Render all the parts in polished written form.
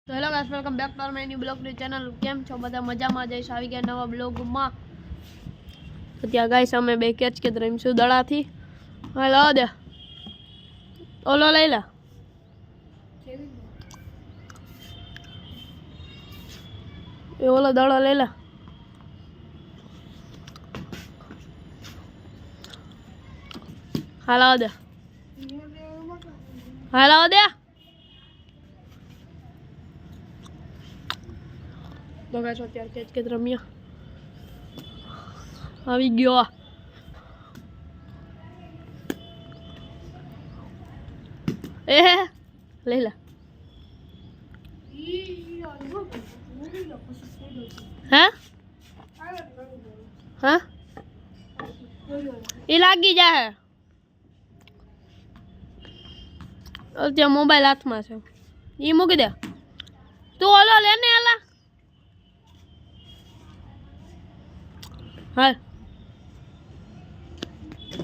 તો hello guys, welcome back to my new blog channel. કેમ છો બધા? મજામાં જઈશ. આવી ગયા નવા બ્લોગમાં. તો ત્યાં ગાઈસ અમે બે કેચ કે રહીશું દડાથી. હા લાવ દે, ઓલો લઈ લે. એ ઓલો દડો લઈ લે. હા લાવ દે, હા લાવ દે. તો ગાઈસ અત્યારે કેચ કે રમ્યા આવી ગયો. એ લઈ લે. હા હા એ લાગી જાય. અત્યારે મોબાઈલ હાથમાં છે, એ મૂકી દે. તું ઓલો લે ને એલા. હાલ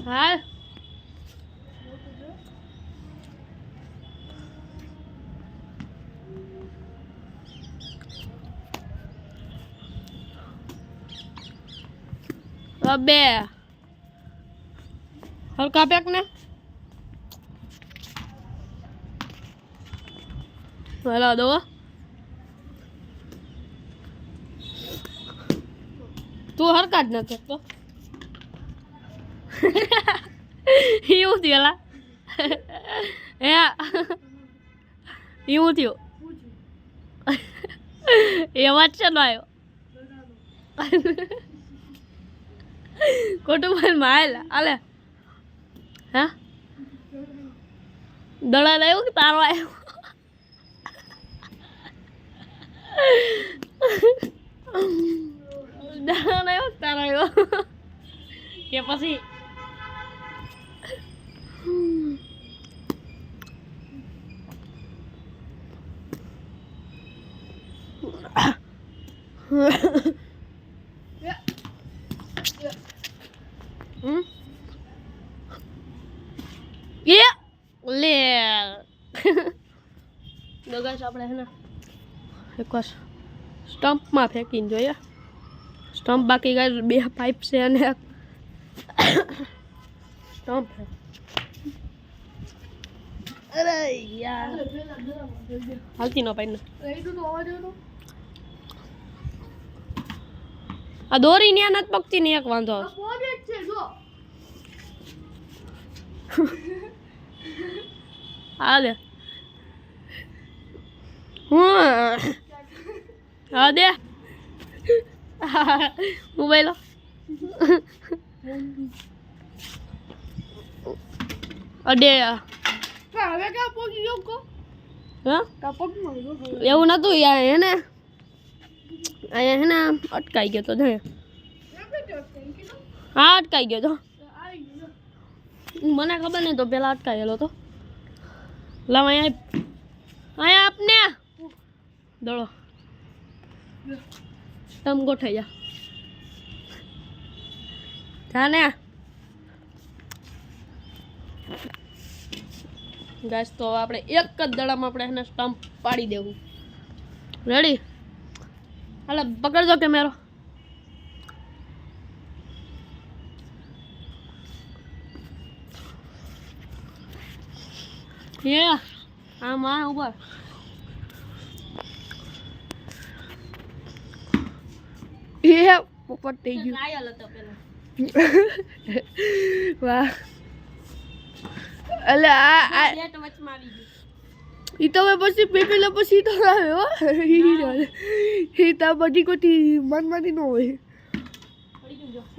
હાલ. અબે હલકા પેક ને હલા દો. તું હરકા જ નથી તો એવું થયું એલા. હે એવું થયું. એ વાત છે ને આવ્યો કુટુંબ હાલ હાલે. હા દડા લાવ્યો કે તારો આવ્યો? દડા લાવ્યો કે તારો આવ્યો કે પછી? લે દગાશ આપણે હે ને એકવાર સ્ટમ્પમાં ફેંકીને જોઈએ. સ્ટમ્પ બાકી ગાય બે પાઇપ છે અને સ્ટમ્પ છે. અરે યાર હાલતી ન પાઈને આ દોરી ન્યા નથી પકતી ને એક વાંધો. હાલે હા દે મોબાઈલ અડે. એવું નતું યાર, હે ને અહીંયા હે ને અટકાઈ ગયો તો. હા અટકાઈ ગયો તો, મને ખબર નહીં તો પેલા અટકાયેલો તો. લાવ અહીંયા આપને દડો તમ ગોઠાઈ જા જાને. ગાઈસ તો આપણે એક જ દડામાં આપણે એને સ્ટમ્પ પાડી દેવું. રેડી? હાલે પકડજો કેમેરો. આમાં ઉપર પોપટ થઈ ગયું. વાહ એટલે આ ઈ તો પછી પેપેલા પછી તો આવ્યો. ઈ તો બધી કોટી મનમાંથી ન હોય.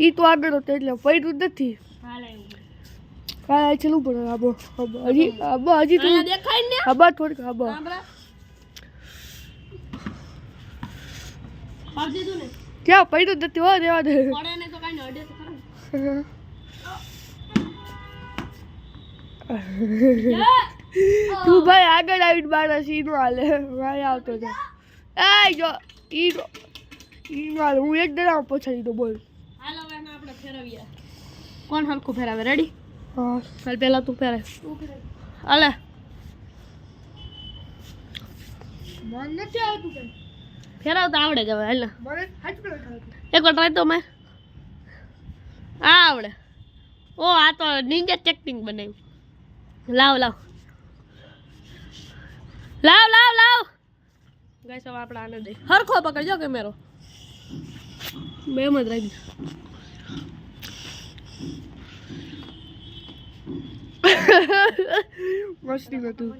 ઈ તો આગળ હતો એટલે પડ્યું નથી. કાય ચલું પણ આબો હજી તો દેખાય ને. આબા થોડીક આબા ક્યાં પડ્યું નથી. હો રેવા દે. તું ભાઈ આગળ આવીને બારા સીનો હાલે ભાઈ આવતો છે. એ જો ઈ હાલ હું એક દડા પછાડી દો. બોલ હાલ હવે આપણે ફેરવીએ. કોણ હલકું ફેરાવે? રેડી? હા ચાલ પેલા તું ફેરે. હાલે મન નથી આવતું કઈ ફેરવતા આવડે જ હવે હાલ ને મને હાથ પર ખાતું એકવાર ટ્રાય તો મેં આ આવડે ઓ આ તો નિંજા ટેકનિક બનાવ્યું લાવ લાવ લાવ લાવ લાવ ગાઈસ હવે આપણે આને દે હરખો પકડજો કેમેરો બે મત રાખી મસ્તી હતું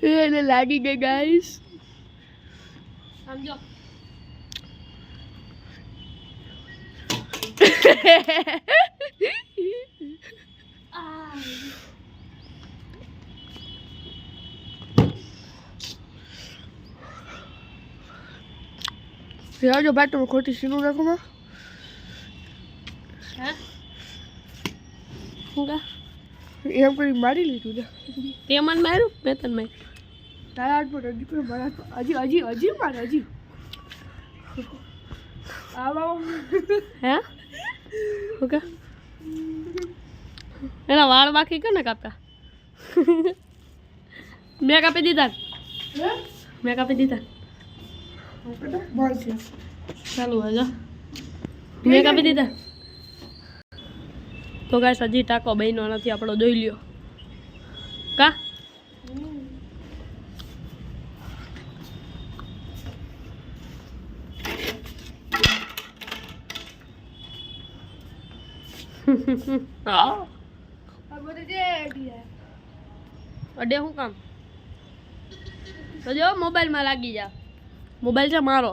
એને લાગી ગઈ ગાઈસ સમજો યાર જો ભાઈ તમે ખોટી સીનું રાખો માં હે હું કા એમ કરી મારી લીધું ને તે મન માર્યું મેં તને માર્યું તારા હાથ પર દીકરો મારા હજી હજી હજી મારે હજી આવા હે હું કા એના વાળ બાકી કે ને કાપતા મેં કાપી દીધા મેં કાપી દીધા બસ ચાલુ હજો મેં કાપી દીધા તો ગાઈસ હજી ટાકો બન્યો નથી આપણો જોઈ લ્યો કા અડે શું કામ તો જો મોબાઈલમાં લાગી જા મોબાઈલ છે મારો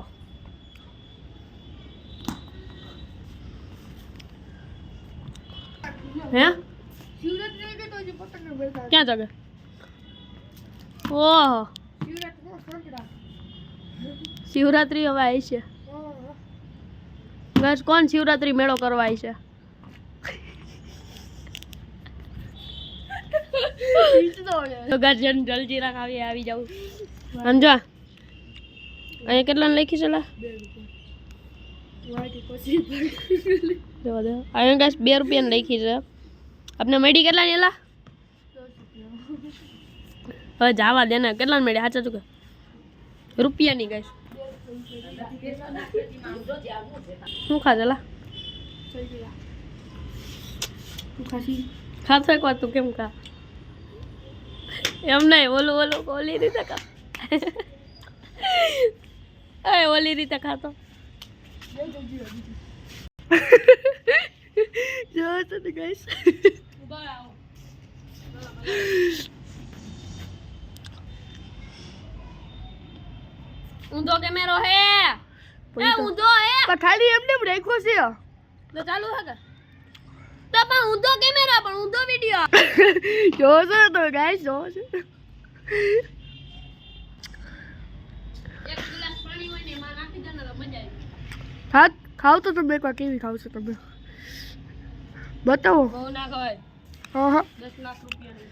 હે ક્યાં જગે ઓહો શિવરાત્રી હવે આવી છે બસ કોણ શિવરાત્રી મેળો કરવા આવી છે તો ગર્જન જલજીરા ખાવી આવી જાવ સમજો અહીંયા કેટલા લખી છે અહીંયા ગાઈસ 2 રૂપિયાની લખી છે આપને મળી કેટલા એલા હવે જવા દે ને કેટલા મળી સાચા ચૂકે રૂપિયાની ગાઈસ શું ખાધેલા ખાતો એક વાત તું કેમ ખા એમ નહીં ઓલું ઓલું ઓલી રીતે ખા ઓલી રીતે ખાતો જો તો ગાઈસ ઊંધો કેમેરો હે ઊંધો હે પણ ખાલી એમને રાખ્યો છે તો ચાલુ હે કે તો પણ ઊંધો કેમેરા પણ ઊંધો વિડિયો જો તો ગાઈસ જો એક ગ્લાસ પાણી હોય ને એમાં નાખી દે ને તો મજા આવે હા ખાવ તો તમે એકવાર કેવી ખાવ છો તમે બતાવો બહુ ના ખવાય હા હા 10 લાખ રૂપિયાની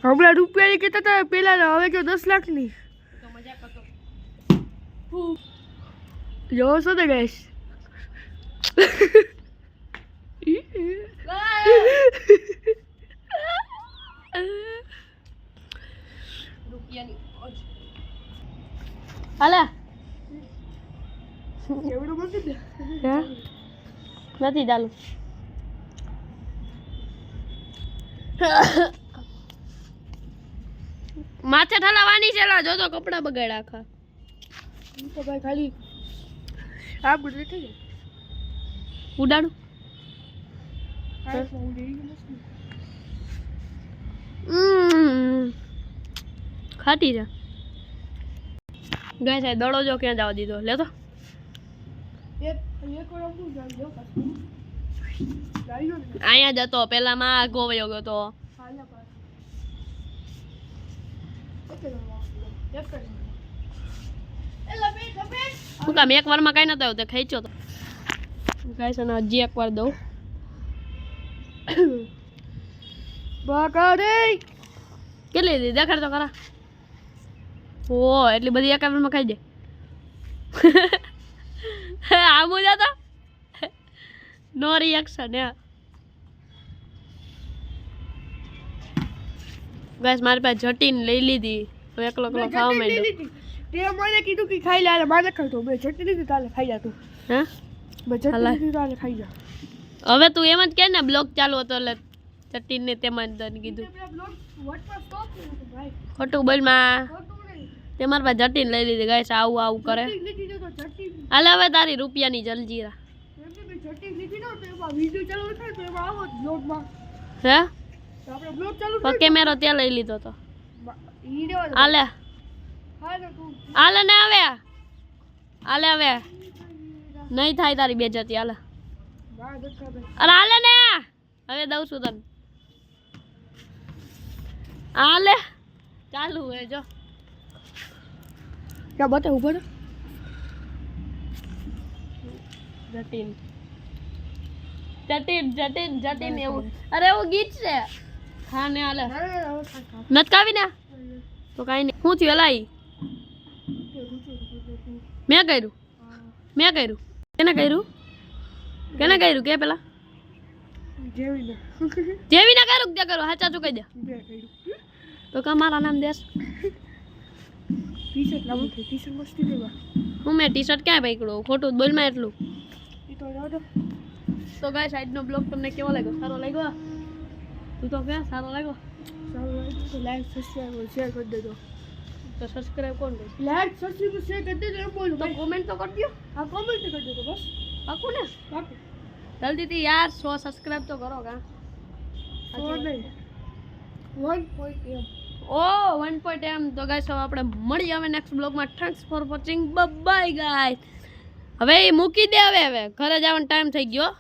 હમણાં રૂપિયાની કહેતા હતા પેલા હવે જો 10 લાખની તો મજા કરતો જો છો ને ગાઈસ રૂપિયાની હાલા એવડું મૂકી દે નથી ચાલુ માથે ઠલાવાની છે લા જો તો કપડા બગાડ આખા તો ભાઈ ખાલી આ ગુડે થઈ જાય ઉડાડું ખાટી છે ગાય સાહેબ દડો જો ક્યાં જવા દીધો લે તો અહીંયા જતો પેલામાં ગોવાયો ગયો તો હું કામ એક વારમાં કઈ નતો આવ્યો તે ખેંચ્યો તો ગાય છે ને હજી એક વાર દઉં બકારે કેટલી દીધી દેખાડ તો ખરા ઓ એટલી બધી એક વારમાં ખાઈ દે આમ જતો નો રિએક્શન હે ગાઈસ મારી પાસે જટીન લઈ લીધી તો એકલો એકલો ખાવા માંડ્યો તે મને કીધું કે ખાઈ લે મારે ખાતો મેં ચટણી લીધી તાલે ખાઈ જા તું હે મેં ચટણી લીધી તાલે ખાઈ જા હવે તું એમ જ કે ને બ્લોગ ચાલુ હતો એટલે જટીન ને તેમાં જ તને કીધું ખોટું બોલ માં તે મારી પાસે જટીન લઈ લીધી ગાઈસ આવું આવું કરે હાલ હવે તારી રૂપિયાની જલજીરા હે તો કેમેરો ત્યાં લઈ લીધો તો હાલે હાલે ને હવે હાલે હવે નહીં થાય તારી બેજતી હાલે અરે હાલે ને હવે દઉં છું તને હાલે ચાલુ હે જો ક્યાં બતાવ ઉપર જટીન જટીન જટીન જટીન એવું અરે એવું ગીત છે હા ને હાલે નચકાવી ને તો કાંઈ નહીં શું થયું એલાઈ મેં કર્યું કેને કર્યું કે પેલા જેવી ના કર્યું તે કરું હાચા ચૂકાઈ દે તો કા મારા નામ દેશ ટી-શર્ટ લાવું છે ટી-શર્ટ મસ્તી લેવા હું મેં ટી-શર્ટ ક્યાં પકડું ખોટું બોલ માં એટલું ઈ તો જાવ તો ગાઈસ આજનો બ્લોગ તમને કેવો લાગ્યો સારો લાગ્યો તું તો કે સારો લાગ્યો તો લાઈક સબસ્ક્રાઇબ શેર કરી દેજો તો સબસ્ક્રાઇબ કોણ કરે લાઈક સબસ્ક્રાઇબ શેર કરી દેજો એમ બોલું તો કોમેન્ટ તો કરી દો આ કોમેન્ટ કરી દેજો બસ પાકું ને બાકી જલ્દીથી યાર 100 સબસ્ક્રાઇબ તો કરો કા 1.m ઓ 1.m તો ગાઈસ હવે આપણે મળીએ હવે નેક્સ્ટ બ્લોગમાં thanks for watching bye guys હવે મૂકી દે હવે ઘરે જવાનો ટાઈમ થઈ ગયો